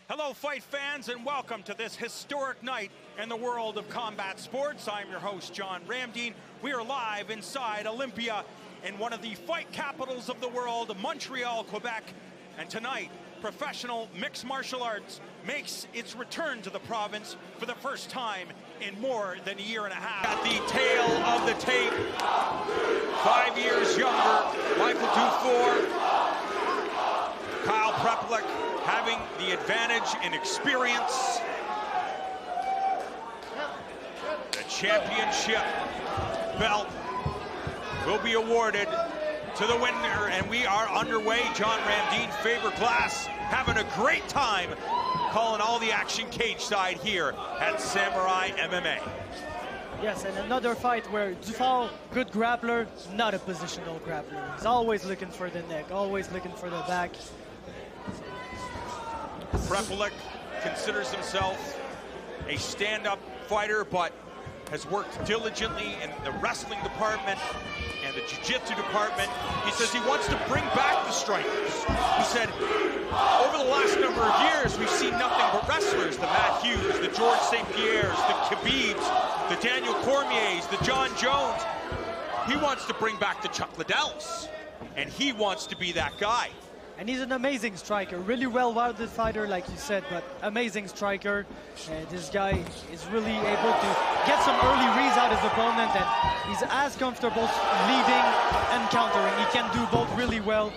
Hello, fight fans, and welcome to this historic night in the world of combat sports. I'm your host, John Ramdeen. We are live inside Olympia in one of the fight capitals of the world, Montreal, Quebec. And tonight, professional mixed martial arts makes its return to the province for the first time in more than a year and a half. At the tail of the tape, 5 years younger, Michael Dufort, Kyle Prepolec having the advantage in experience. The championship belt will be awarded to the winner, and we are underway. John Ramdeen, Faber Glass, having a great time calling all the action cage side here at Samourai MMA. Yes, and another fight where Dufort, good grappler, not a positional grappler. He's always looking for the neck, always looking for the back. Prepolec considers himself a stand-up fighter, but has worked diligently in the wrestling department and the jiu-jitsu department. He says he wants to bring back the strikers. He said, over the last number of years, we've seen nothing but wrestlers, the Matt Hughes, the George St. Pierres, the Khabibs, the Daniel Cormiers, the John Jones. He wants to bring back the Chuck Liddells, and he wants to be that guy. And he's an amazing striker, really well-rounded fighter, like you said, but amazing striker. And this guy is really able to get some early reads out of his opponent, and he's as comfortable leading and countering. He can do both really well,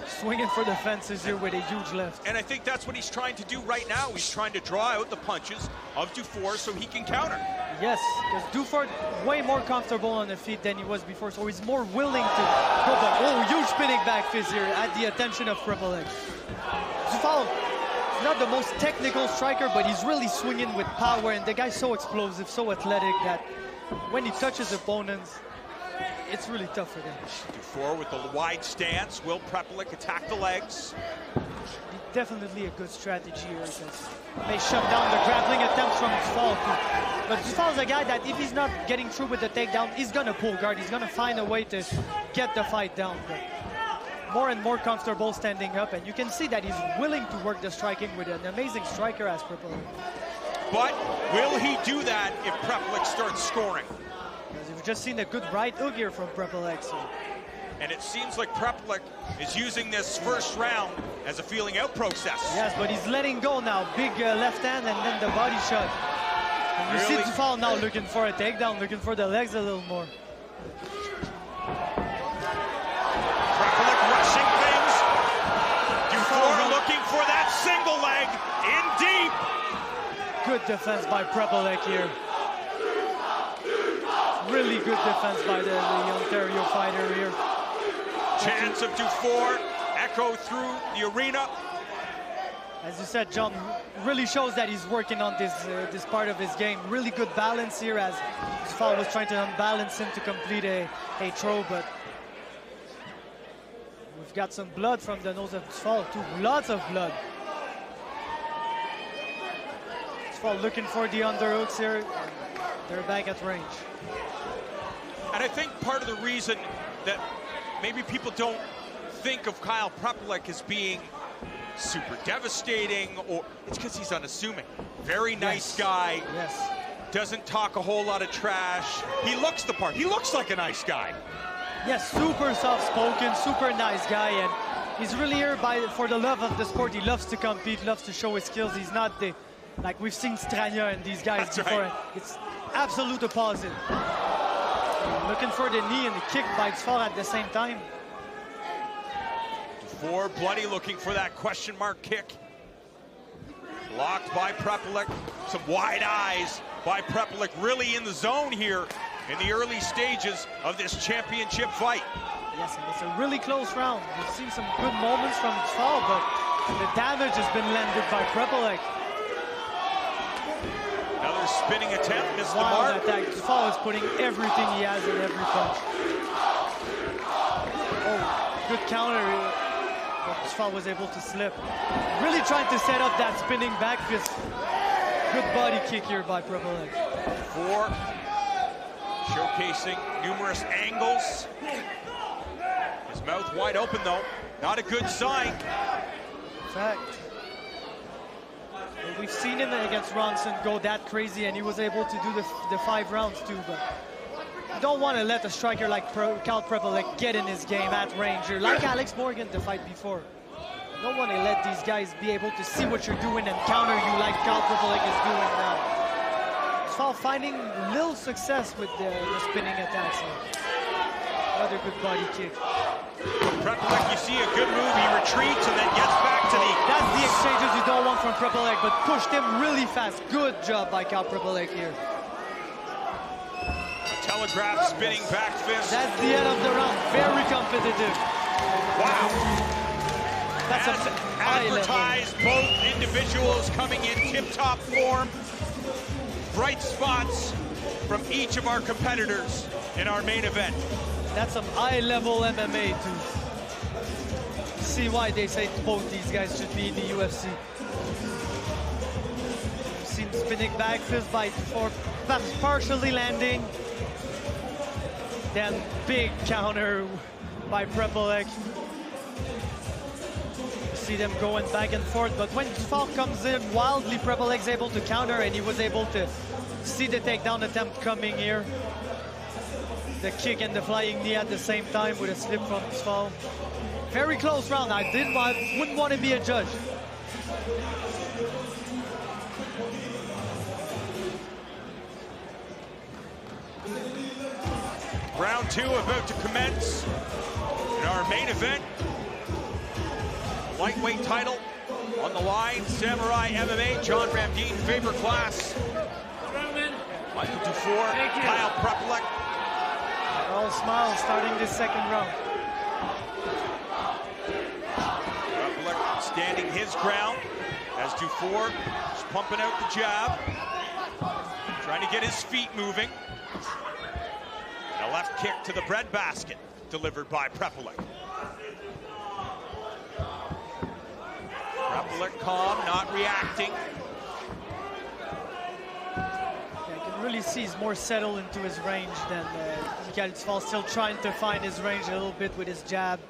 swinging for the fences here with a huge left. And I think that's what he's trying to do right now. He's trying to draw out the punches of Dufort so he can counter. Yes, because Dufort way more comfortable on the feet than he was before, so he's more willing to put the huge spinning back fist here at the attention of Prepolec. Dufort is not the most technical striker, but he's really swinging with power, and the guy's so explosive, so athletic that when he touches opponents, it's really tough for them. Dufort with the wide stance. Will Prepolec attack the legs? Definitely a good strategy here, because they shut down the grappling attempts from Dufort too. But Dufort's a guy that if he's not getting through with the takedown, he's gonna pull guard. He's gonna find a way to get the fight down. But more and more comfortable standing up, and you can see that he's willing to work the striking with an amazing striker as Prepolec. But will he do that if Prepolec starts scoring? Because we've just seen a good right hook here from Prepolec. So. And it seems like Prepolec is using this first round as a feeling out process. Yes, but he's letting go now. Big left hand and then the body shot. And you see Dufort now looking for a takedown, looking for the legs a little more. Prepolec rushing things. Dufort looking for that single leg in deep. Good defense by Prepolec here. Really good defense by the Ontario fighter here. Chants of Dufort echo through the arena. As you said, John, really shows that he's working on this part of his game. Really good balance here, as Dufort was trying to unbalance him to complete a throw, but we've got some blood from the nose of Dufort too. Lots of blood. Dufort looking for the underhooks here. They're back at range. And I think part of the reason that maybe people don't think of Kyle Prepolec as being super devastating, or it's because he's unassuming. Very nice guy. Yes. Doesn't talk a whole lot of trash. He looks the part. He looks like a nice guy. Yes, super soft-spoken, super nice guy, and he's really here for the love of the sport. He loves to compete, loves to show his skills. He's not like we've seen Strania and these guys before. Right. It's absolute opposite. Looking for the knee and the kick by Dufort at the same time. Dufort bloody, looking for that question mark kick. Blocked by Prepolec. Some wide eyes by Prepolec, really in the zone here in the early stages of this championship fight. Yes, and it's a really close round. We've seen some good moments from Dufort, but the damage has been landed by Prepolec. Another spinning attempt, missed the mark. mark. Dufort is putting everything he has in every punch. Oh, good counter. But Dufort was able to slip. Really trying to set up that spinning back fist. Good body kick here by Prepolec. Dufort showcasing numerous angles. His mouth wide open though. Not a good sign. In fact, We've seen him against Ronson go that crazy, and he was able to do the 5 rounds too. But you don't want to let a striker like Kyle Prepolec get in his game at range. You're like Alex Morgan the fight before. You don't want to let these guys be able to see what you're doing and counter you like Kyle Prepolec is doing now. Dufort finding little success with the spinning attacks. Another good body kick. Prepolec, you see a good move, he retreats and then gets back to the... That's the exchanges you don't want from Prepolec, but pushed him really fast. Good job by Kyle Prepolec here. Telegraph spinning back fist. That's the end of the round. Very competitive. Wow. That's as advertised, both individuals coming in tip-top form. Bright spots from each of our competitors in our main event. That's some high-level MMA too. See why they say both these guys should be in the UFC. See him spinning back fist by Dufort, partially landing. Then big counter by Prepolec. See them going back and forth, but when Dufort comes in wildly, Prepolec's able to counter, and he was able to see the takedown attempt coming here. The kick and the flying knee at the same time with a slip from Dufort. Very close round. I wouldn't want to be a judge. Round 2 about to commence in our main event. Lightweight title on the line. Samourai MMA, John Ramdeen, favorite class. Michael Dufort, Kyle Prepolec. All smiles starting this second round. Prepolec standing his ground as Dufort is pumping out the jab. Trying to get his feet moving. And a left kick to the breadbasket delivered by Prepolec. Prepolec calm, not reacting. You can really see he's more settled into his range than Michael Dufort, still trying to find his range a little bit with his jab.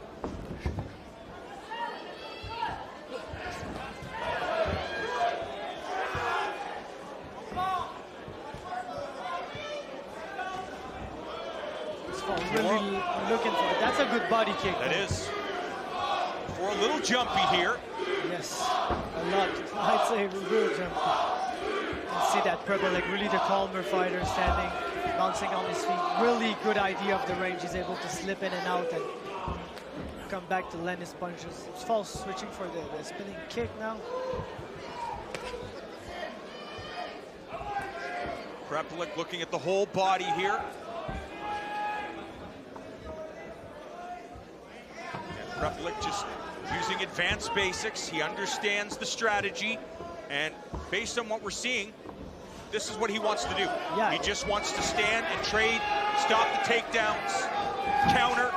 Really looking for it. That's a good body kick. That is. For a little jumpy here. Yes, a lot. I'd say real jumpy. You can see that Prepolec, really the calmer fighter, standing, bouncing on his feet. Really good idea of the range. He's able to slip in and out and come back to land his punches. Dufort switching for the spinning kick now. Prepolec looking at the whole body here. Prepolec just using advanced basics. He understands the strategy, and based on what we're seeing, this is what he wants to do. Yeah. He just wants to stand and trade, stop the takedowns, counter.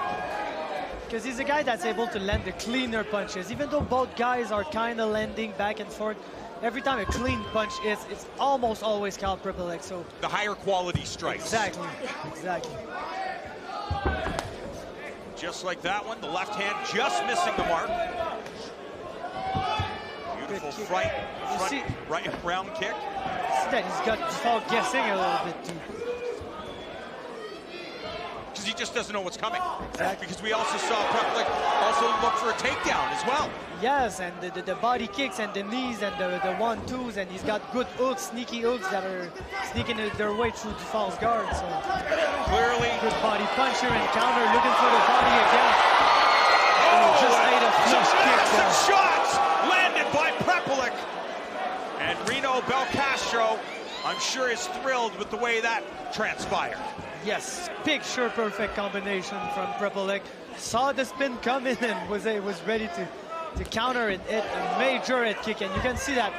Because he's a guy that's able to land the cleaner punches. Even though both guys are kind of landing back and forth, every time a clean punch is, it's almost always Kyle Prepolec. So the higher quality strikes. Exactly, exactly. Just like that one, the left hand just missing the mark. Beautiful front right round kick. See that he's got Dufort guessing a little bit too. Because he just doesn't know what's coming. Exactly. Because we also saw Prepolec also look for a takedown as well. Yes, and the body kicks and the knees and the 1-2s, and he's got good hooks, sneaky hooks that are sneaking their way through Dufort's guard. So clearly good body puncher and counter, looking for the body again. Oh, just ate a flush kick. Some shots landed by Prepolec. And Reno Belcastro, I'm sure, is thrilled with the way that transpired. Yes, picture perfect combination from Prepolec. Saw the spin coming and was ready to counter and hit a major head kick. And you can see that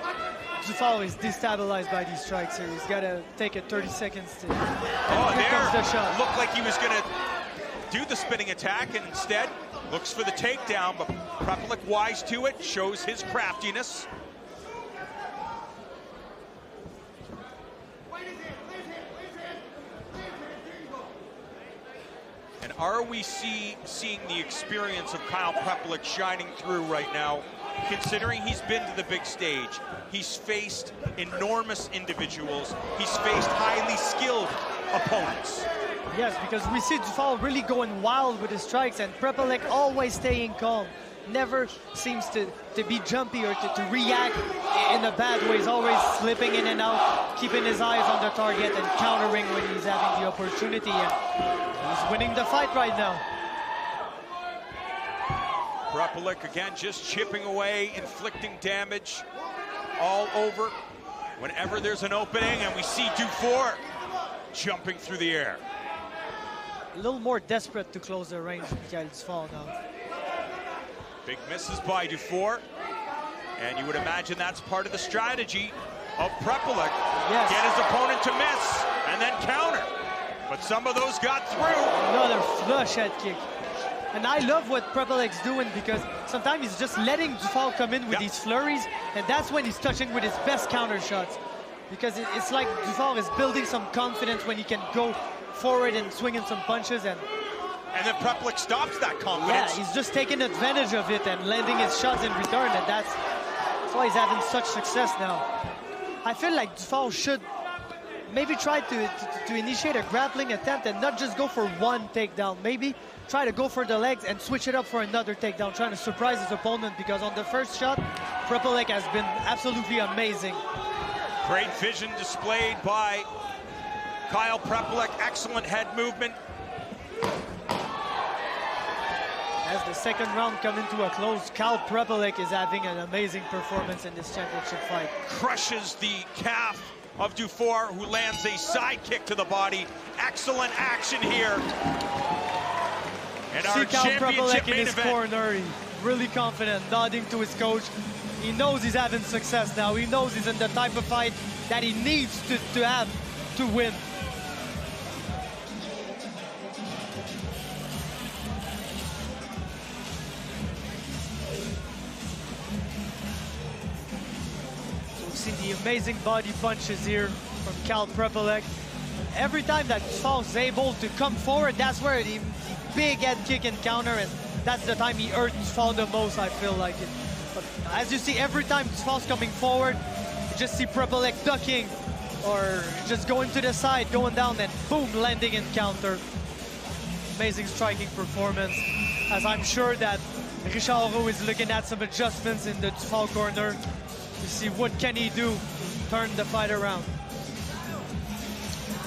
Dufort is destabilized by these strikes here. He's got to take it 30 seconds to. Oh, here comes the shot. Looked like he was going to do the spinning attack, and instead looks for the takedown. But Prepolec, wise to it, shows his craftiness. And are we seeing the experience of Kyle Prepolec shining through right now considering he's been to the big stage. He's faced enormous individuals. He's faced highly skilled opponents. Yes, because we see Dufort really going wild with his strikes, and Prepolec always staying calm. Never seems to be jumpy or to react in a bad way. He's always slipping in and out, keeping his eyes on the target and countering when he's having the opportunity. And he's winning the fight right now. Prepolec again just chipping away, inflicting damage all over whenever there's an opening, and we see Dufort jumping through the air. A little more desperate to close the range with Michael Dufort now. Big misses by Dufort, and you would imagine that's part of the strategy of Prepolec. Yes. Get his opponent to miss and then counter. But some of those got through. Another flush head kick. And I love what Prepolec's doing, because sometimes he's just letting Dufort come in with these flurries, and that's when he's touching with his best counter shots. Because it's like Dufort is building some confidence when he can go forward and swinging some punches, and then Prepolec stops that confidence. Yeah, he's just taking advantage of it and landing his shots in return, and that's why he's having such success now. I feel like Dufort should maybe try to initiate a grappling attempt and not just go for one takedown. Maybe try to go for the legs and switch it up for another takedown, trying to surprise his opponent, because on the first shot, Prepolec has been absolutely amazing. Great vision displayed by Kyle Prepolec. Excellent head movement. As the second round comes to a close, Kyle Prepolec is having an amazing performance in this championship fight. Crushes the calf of Dufort, who lands a side kick to the body. Excellent action here. And our Kyle championship Prepolec in his corner, he's really confident, nodding to his coach. He knows he's having success now. He knows he's in the type of fight that he needs to have to win. See the amazing body punches here from Kyle Prepolec. Every time that Dufort is able to come forward, that's where the big head kick and counter, and that's the time he hurts Dufort the most, I feel like it. But as you see, every time Dufort's coming forward, you just see Prepolec ducking or just going to the side, going down, and boom, landing in counter. Amazing striking performance, as I'm sure that Richard Roux is looking at some adjustments in the Dufort corner to see what can he do to turn the fight around.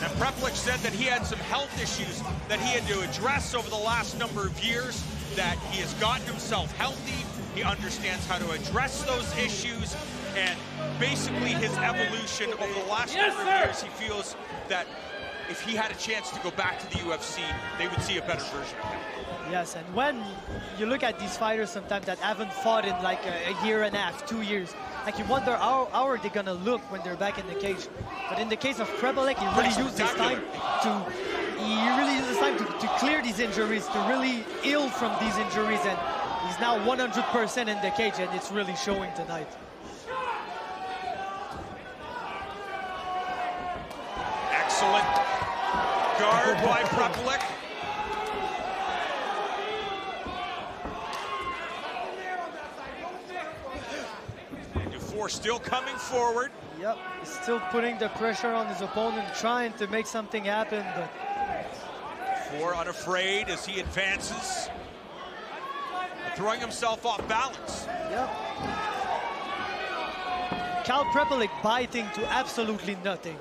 And Prepolec said that he had some health issues that he had to address over the last number of years, that he has gotten himself healthy, he understands how to address those issues, and basically his evolution over the last number of years, he feels that if he had a chance to go back to the UFC, they would see a better version of him. Yes, and when you look at these fighters sometimes that haven't fought in like a year and a half, 2 years, like you wonder how are they gonna look when they're back in the cage. But in the case of Prepolec, he really used this time to clear these injuries, to really heal from these injuries, and he's now 100% in the cage, and it's really showing tonight. Excellent guard by Prepolec. Dufort still coming forward. Yep, he's still putting the pressure on his opponent, trying to make something happen, but Dufort unafraid as he advances, throwing himself off balance. Yep. Kyle Prepolec biting to absolutely nothing.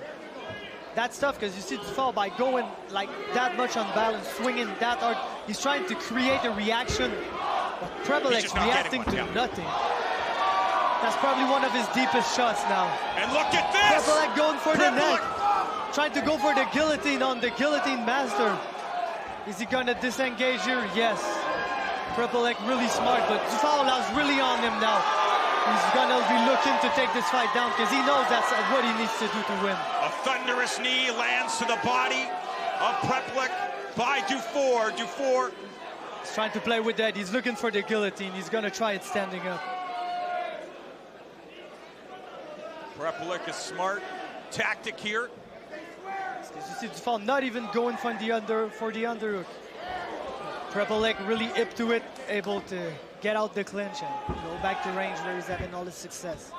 That's tough, because you see Dufort, by going like that much unbalanced, swinging that hard, he's trying to create a reaction, but Prepolec's reacting to nothing. That's probably one of his deepest shots now. And look at this! Prepolec going for the neck, trying to go for the guillotine on the guillotine master. Is he gonna disengage here? Yes. Prepolec really smart, but Dufort is really on him now. He's gonna be looking to take this fight down, because he knows that's what he needs to do to win. A thunderous knee lands to the body of Prepolec by Dufort. Dufort is trying to play with that. He's looking for the guillotine. He's gonna try it standing up. Prepolec is smart tactic here. As you see Dufort not even going for the underhook. Prepolec really hip to it, able to get out the clinch and go back to range where he's having all his success.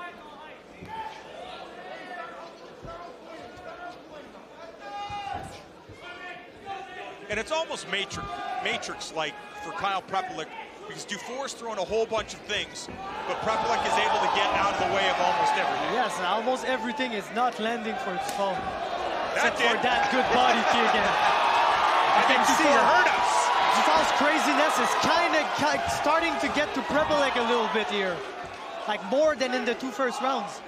And it's almost Matrix-like for Kyle Prepolec, because Dufort's throwing a whole bunch of things, but Prepolec is able to get out of the way of almost everything. Yes, almost everything is not landing for Dufort. Except for that good body kick. I think Dufort hurt us. Dufort's craziness is kind of starting to get to Prepolec a little bit here. Like more than in the two first rounds.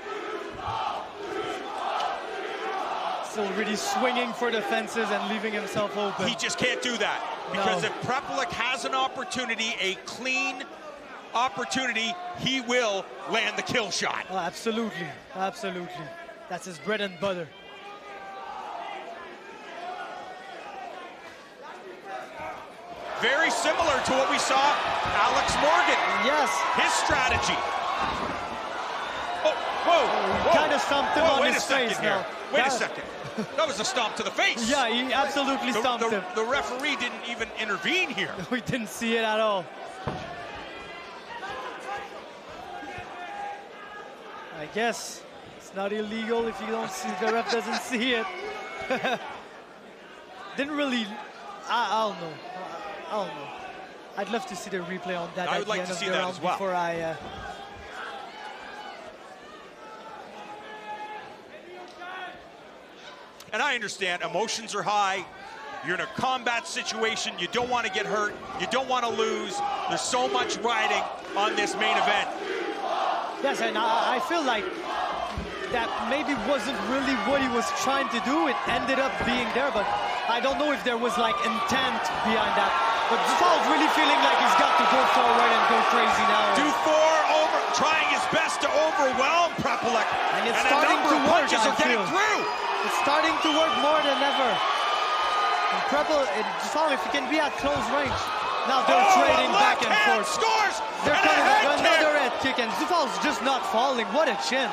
Still really swinging for the fences and leaving himself open. He just can't do that. Because if Prepolec has an opportunity, a clean opportunity, he will land the kill shot. Oh, absolutely, absolutely. That's his bread and butter. Very similar to what we saw Alex Morgan. Yes. His strategy. Oh, whoa. Kind of stumped him on his face now. Wait a second. That was a stomp to the face. Yeah, he absolutely stomped him. The referee didn't even intervene here. We didn't see it at all. I guess it's not illegal if you don't see, the ref doesn't see it. Didn't really, I don't know. I don't know. I'd love to see the replay on that. I would like to see that as well. Before I. And I understand emotions are high. You're in a combat situation. You don't want to get hurt. You don't want to lose. There's so much riding on this main event. Yes, and I feel like that maybe wasn't really what he was trying to do. It ended up being there, but I don't know if there was like intent behind that. But Dufort's really feeling like he's got to go forward and go crazy now. Dufort trying his best to overwhelm Prepolec. And it's starting to work, punches are getting through. It's starting to work more than ever. And Dufort, if he can be at close range. Now they're trading back and forth. Scores! They're coming another head kick, and Dufort's just not falling. What a chin.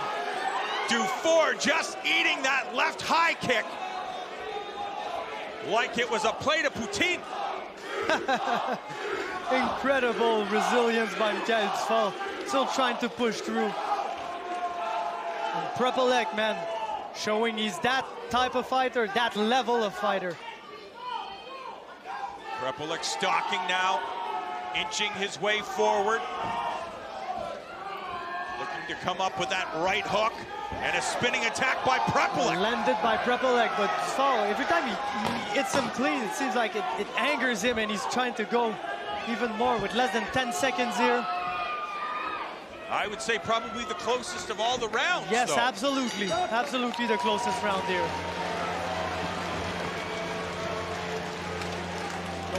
Dufort just eating that left high kick like it was a plate of poutine. Incredible resilience by Michael Dufort. Still trying to push through. And Prepolec, man, showing he's that type of fighter, that level of fighter. Prepolec stalking now, inching his way forward. Looking to come up with that right hook, and a spinning attack by Prepolec. Landed by Prepolec, but Dufort, every time he hits him clean, it seems like it angers him, and he's trying to go even more with less than 10 seconds here. I would say probably the closest of all the rounds. Yes, though. absolutely. Absolutely the closest round here.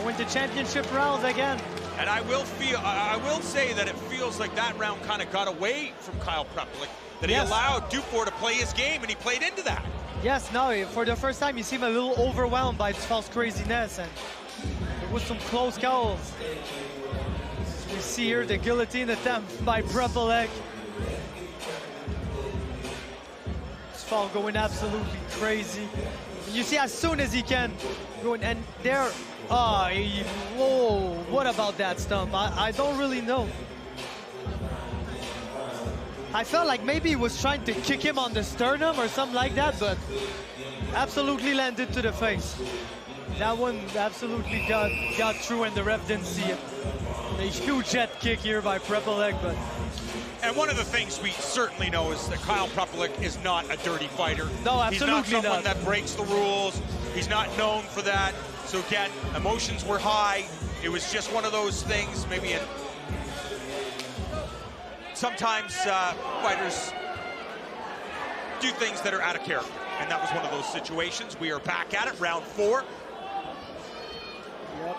Going to championship rounds again. And I will say that it feels like that round kind of got away from Kyle Prepolec, that he allowed Dufort to play his game, and he played into that. Yes, no, for the first time, you seem a little overwhelmed by Dufort's craziness, and there was some close calls. We see here the guillotine attempt by Prepolec. Dufort going absolutely crazy. And you see, as soon as he can, going, and there, whoa, what about that stump? I don't really know. I felt like maybe he was trying to kick him on the sternum or something like that, but absolutely landed to the face. That one absolutely got through, and the ref didn't see it. A huge head kick here by Prepolec, but... And one of the things we certainly know is that Kyle Prepolec is not a dirty fighter. No, absolutely not. He's not someone that breaks the rules. He's not known for that. So again, emotions were high. It was just one of those things, maybe sometimes fighters do things that are out of character. And that was one of those situations. We are back at it, round 4. Yep.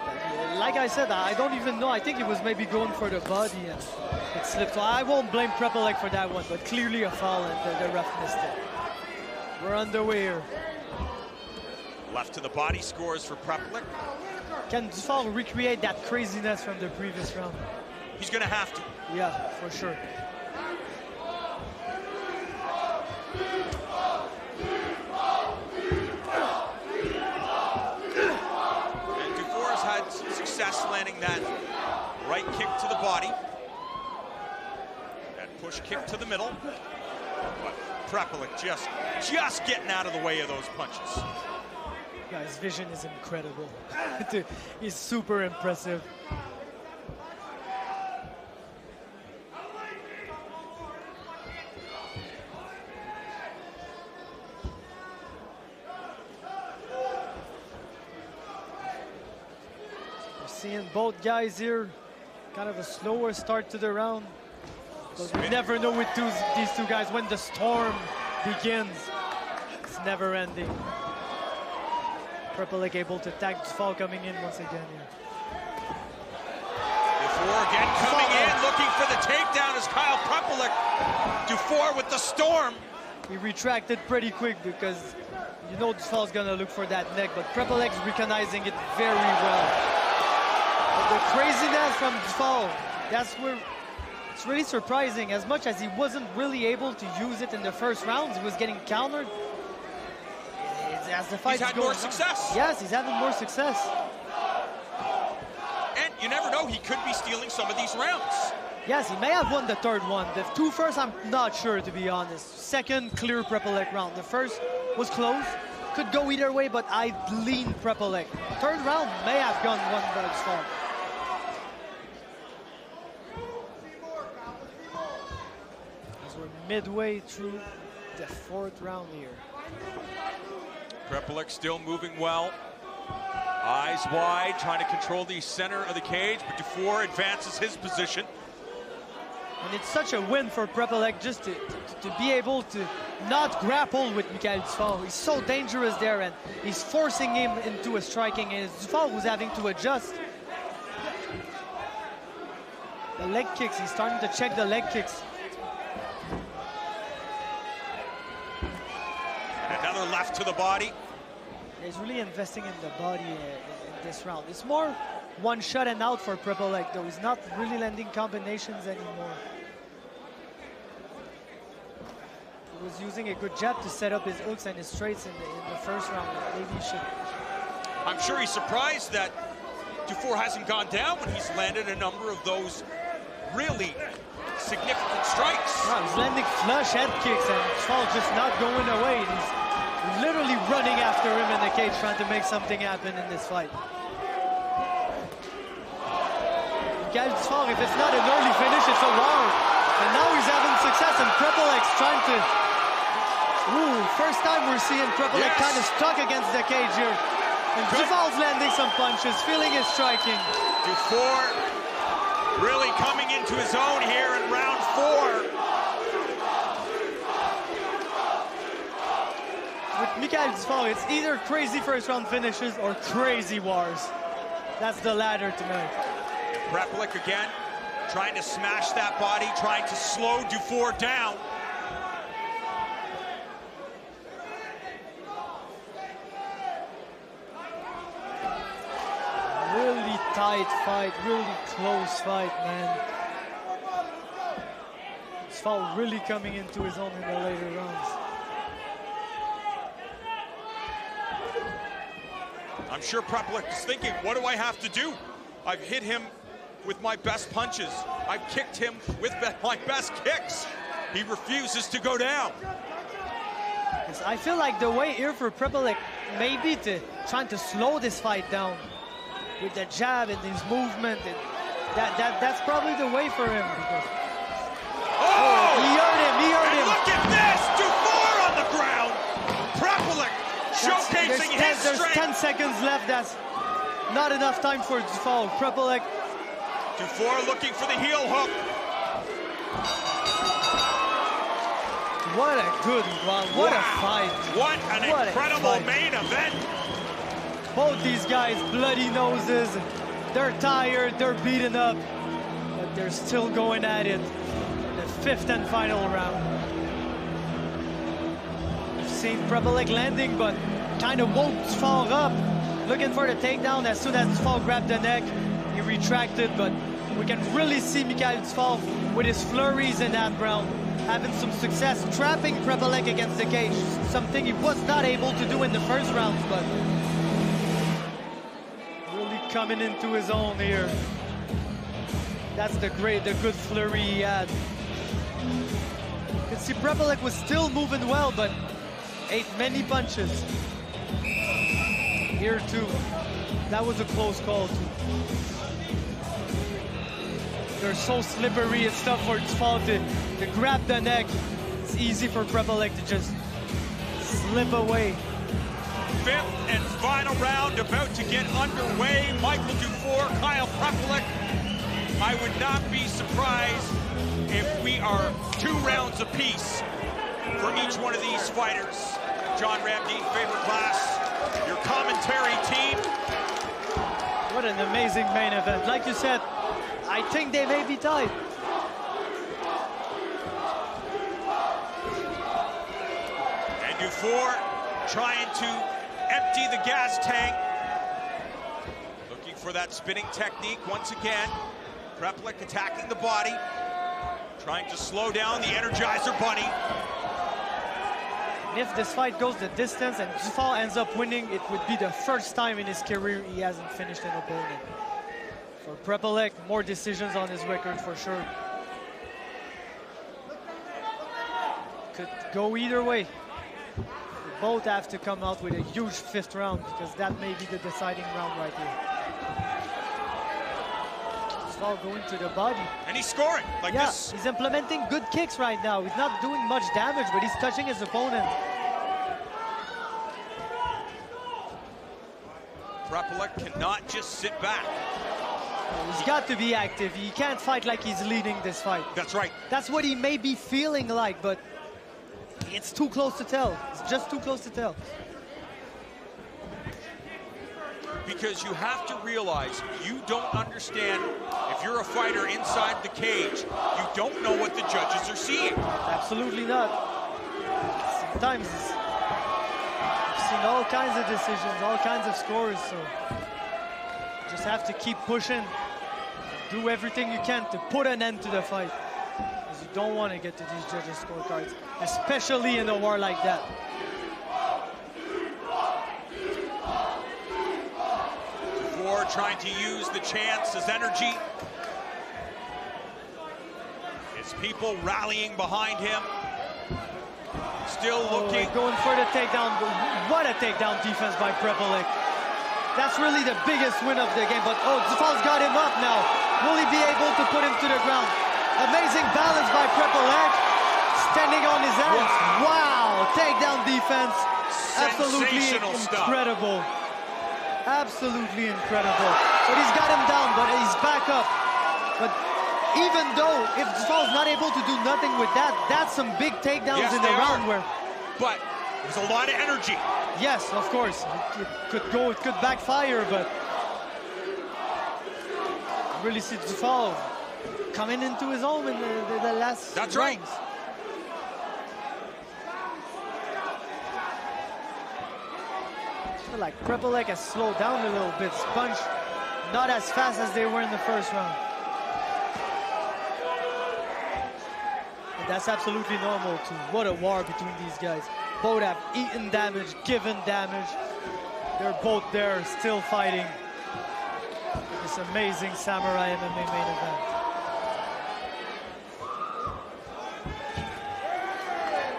Like I said, I don't even know. I think he was maybe going for the body and it slipped. So I won't blame Prepolec for that one, but clearly a foul, and the ref missed it. We're underway here. Left to the body scores for Prepolec. Can Dufort recreate that craziness from the previous round? He's going to have to. Yeah, for sure. And Dufort's had success landing Right kick to the body. That push kick to the middle. But Prepolec just getting out of the way of those punches. Yeah, his vision is incredible. He's super impressive. We're seeing both guys here, kind of a slower start to the round. But we never know with these two guys when the storm begins. It's never ending. Prepolec able to tag Dufort coming in once again here. Dufort again coming in, looking for the takedown as Kyle Prepolec. Dufort with the storm. He retracted pretty quick because you know Dufort's gonna look for that neck, but Prepolec's recognizing it very well. But the craziness from Dufort, that's where it's really surprising. As much as he wasn't really able to use it in the first rounds, he was getting countered. As the fight he's had more success. Yes, he's having more success. And you never know, he could be stealing some of these rounds. Yes, he may have won the third one. The two first, I'm not sure, to be honest. Second, clear Prepolec round. The first was close. Could go either way, but I lean Prepolec. Third round may have gone one by Dufort. As we're midway through the fourth round here. Prepolec still moving well. Eyes wide, trying to control the center of the cage, but Dufort advances his position. And it's such a win for Prepolec just to be able to not grapple with Michael Dufort. He's so dangerous there, and he's forcing him into a striking, and it's Dufort who's having to adjust. The leg kicks, he's starting to check the leg kicks. Another left to the body. He's really investing in the body in this round. It's more one shot and out for Prepolec, though. He's not really landing combinations anymore. He was using a good jab to set up his hooks and his straights in the first round. Maybe he should. I'm sure he's surprised that Dufort hasn't gone down when he's landed a number of those really significant strikes. Wow, he's landing flush head kicks and Dufort just not going away. He's literally running after him in the cage, trying to make something happen in this fight. Michael Dufort, if it's not an early finish, it's a war. And now he's having success, and Prepolec's trying to... Ooh, first time we're seeing Prepolec kind of stuck against the cage here. And Dufort's landing some punches, feeling his striking. Dufort really coming into his own here in round 4. With Michael Dufort, it's either crazy first round finishes or crazy wars. That's the latter tonight. Prepolec again, trying to smash that body, trying to slow Dufort down. Really tight fight, really close fight, man. Dufort really coming into his own in the later rounds. I'm sure Prepolec is thinking, what do I have to do? I've hit him with my best punches. I've kicked him with my best kicks. He refuses to go down. Yes, I feel like the way here for Prepolec may be to trying to slow this fight down with the jab and his movement. And that's probably the way for him. He heard him, And look at this, Dufort on the ground. Prepolec showcasing his strength. There's 10 seconds left. That's not enough time for Dufort. Prepolec. Dufort looking for the heel hook. What a good round. What a fight. What an incredible main event. Both these guys, bloody noses. They're tired, they're beaten up, but they're still going at it in the 5th and final round. We've seen Prepolec landing, but kind of woke Dufort up, looking for the takedown. As soon as Dufort grabbed the neck, he retracted, but we can really see Michael Dufort with his flurries in that round, having some success trapping Prepolec against the cage, something he was not able to do in the first rounds, but really coming into his own here. That's the good flurry he had. You can see Prepolec was still moving well, but ate many punches. Here too. That was a close call too. They're so slippery, it's tough for Dufort to grab the neck. It's easy for Prepolec to just slip away. Fifth and final round about to get underway. Michael Dufort, Kyle Prepolec. I would not be surprised if we are 2 rounds apiece for each one of these fighters. John Ramdeen, favorite class, your commentary team. What an amazing main event. Like you said, I think they may be tied. And Dufort trying to empty the gas tank. Looking for that spinning technique once again. Prepolec attacking the body. Trying to slow down the Energizer Bunny. If this fight goes the distance and Dufort ends up winning, it would be the first time in his career he hasn't finished an opponent. For Prepolec, more decisions on his record for sure. Could go either way. They both have to come out with a huge 5th round because that may be the deciding round right here. Dufort going to the body. And he's scoring like this. He's implementing good kicks right now. He's not doing much damage, but he's touching his opponent. Prepolec cannot just sit back. He's got to be active. He can't fight like he's leading this fight. That's right. That's what he may be feeling like, but it's too close to tell. It's just too close to tell. Because you have to realize you don't understand, if you're a fighter inside the cage, you don't know what the judges are seeing. Absolutely not. Sometimes I've seen all kinds of decisions, all kinds of scores, so you just have to keep pushing. Do everything you can to put an end to the fight. Because you don't want to get to these judges' scorecards, especially in a war like that. Dufort trying to use the chance as energy. His people rallying behind him. Still looking. Going for the takedown. What a takedown defense by Prepolec. That's really the biggest win of the game. But Dufort's got him up now. Will he be able to put him to the ground? Amazing balance by Prepolec. Standing on his hands. Wow, takedown defense. Absolutely incredible. Absolutely incredible. But he's got him down, but he's back up. But even though if Dufort's not able to do nothing with that, that's some big takedowns in the round where. But there's a lot of energy. Yes, of course. It could backfire, but you really see Dufort coming into his own in the last rounds. Right. I feel like Prepolec has slowed down a little bit. Punch not as fast as they were in the first round. And that's absolutely normal too. What a war between these guys. Both have eaten damage, given damage. They're both there, still fighting. This amazing Samourai MMA main event.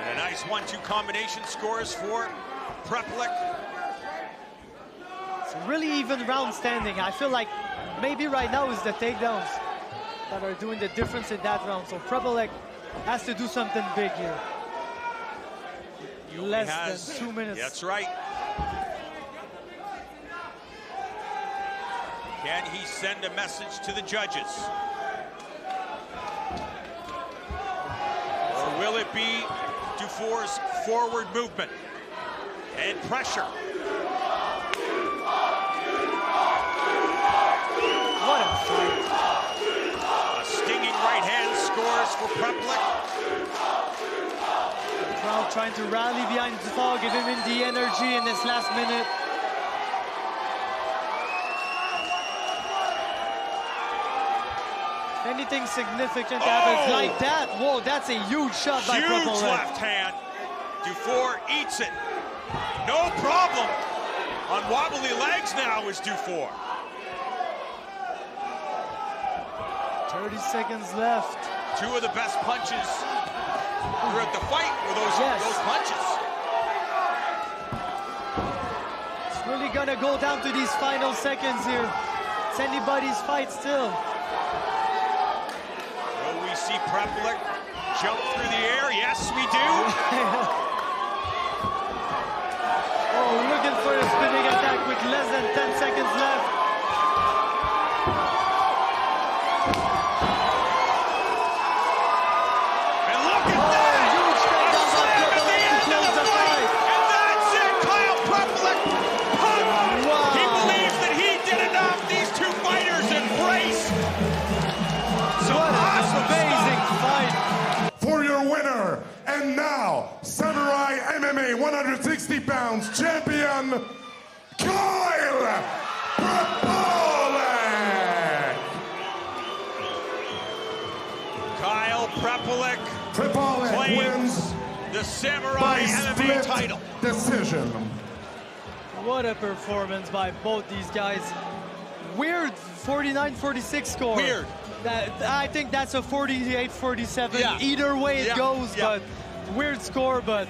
And a nice 1-2 combination scores for Prepolec. It's a really even round standing. I feel like maybe right now is the takedowns that are doing the difference in that round. So Prepolec has to do something big here. Less than 2 minutes. That's right. Can he send a message to the judges? Or will it be Dufort's forward movement and pressure? What a fight. A stinging right hand scores for Prepolec. Crowd trying to rally behind Dufort, give him the energy in this last minute. If anything significant happens like that, whoa, that's a huge shot by Prepolec. Huge left hand. Dufort eats it. No problem. On wobbly legs now is Dufort. 30 seconds left. Two of the best punches throughout the fight were those punches. It's really gonna go down to these final seconds here. It's anybody's fight still. Will we see Prepolec jump through the air? Yes, we do. Oh, looking for a spinning attack with less than 10 seconds left. And look at that! Huge takedown by Slam at the end of the fight! And that's it! Kyle Prepolec pumped! Wow. He believes that he did enough. These two fighters embrace. What an amazing fight! For your winner, and now, Samourai MMA 160 pounds champion, Kyle Prepolec! Kyle Prepolec Wins the Samourai by MMA split title. decision. What a performance by both these guys. Weird 49-46 score. Weird. I think that's a 48-47. Yeah. Either way it Yeah. goes, Yeah. but weird score, but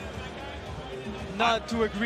not too egregious.